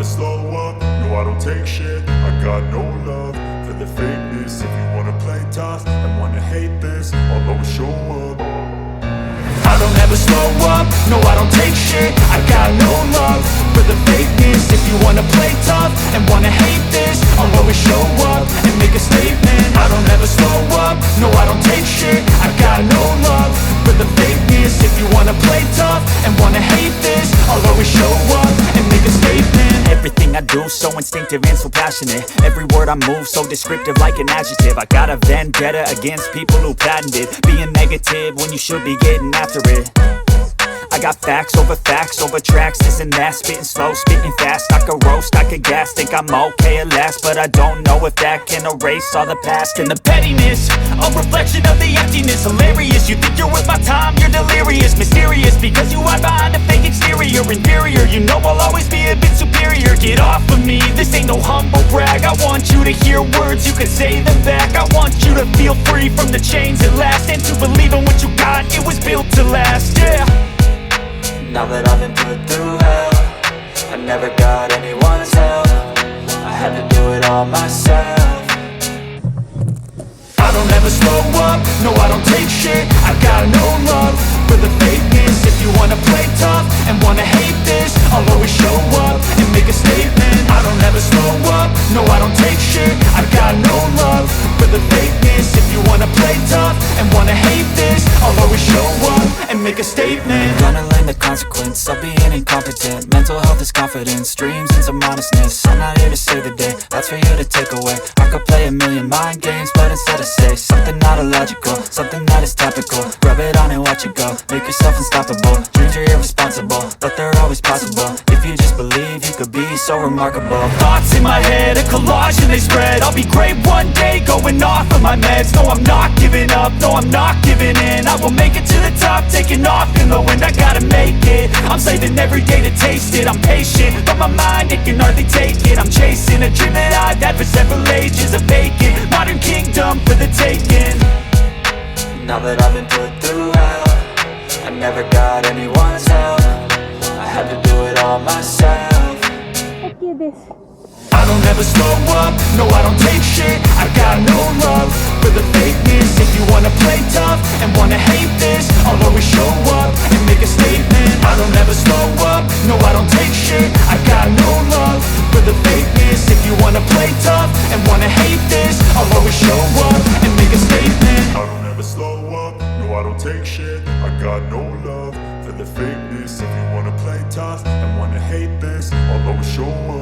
never slow up, no I don't take shit. I got no love for the fakeness. If you wanna play tough and wanna hate this, I'll always show up. I don't ever slow up, no I don't take shit. I got no love for the fakeness. If you wanna play tough and wanna hate this, I'll always show up and make a statement. I don't ever slow up, no I don't take shit. I got no love for the fakeness. If you wanna play tough and wanna hate this, I'll always show up and make a statement. Everything I do so instinctive and so passionate. Every word I move so descriptive like an adjective. I got a vendetta against people who patented being negative when you should be getting after it. I got facts over tracks, this and that. Spitting slow, spitting fast. I could roast, I could gas. Think I'm okay at last, but I don't know if that can erase all the past. And the pettiness, a reflection of the emptiness. Hilarious, you think you're worth my time, you're delirious. Mysterious, because you hide behind a fake exterior. Inferior, you know I'll always be a bit superior. Get off of me, this ain't no humble brag. I want you to hear words, you can say them back. I want you to feel free from the chains at last, and to believe in what you got, it was built to last, yeah. Now that I've been put through hell, I never got anyone's help. I had to do it all myself. I don't ever slow up, no I don't take shit. I got no love for the fakeness. If you wanna play tough and wanna hate this, I'll always show up and make a statement. I don't ever slow up, no I don't take shit. I got no love for the fakeness. If you wanna play tough and wanna hate this, I'll always show up and make a statement. Gonna learn the consequence of being incompetent. Mental health is confidence, dreams and some honestness. I'm not here to save the day, that's for you to take away. I could play a million mind games, but instead I say something not illogical, something that is topical. Rub it on and watch it go, make yourself unstoppable. Dreams are irresponsible, but they're always possible. If you just believe, you could be so remarkable. Thoughts in my head, a collage and they spread. I'll be great one day, going off of my meds. No, I'm not giving up, no, I'm not giving in. I will make it to the top, taking off in the wind. I gotta make it, I'm saving every day to taste it. I'm patient, but my mind, it can hardly take it. I'm chasing a dream that I've had for several ages. A vacant, modern kingdom for the taking. Now that I've been put through hell, I never got anyone's help. I had to do it all myself. I don't ever slow up, no I don't take shit. I got no love for the fakeness. If you wanna play tough and wanna hate this, I'll always show up and make a statement. I don't ever slow up, no I don't take shit. I got no love for the fakeness. If you wanna play tough and wanna hate this, I'll always show up and make a statement. I don't ever slow up, no I don't take shit. I got no love for the fakeness. If you wanna play tough and wanna hate this, I'll always show up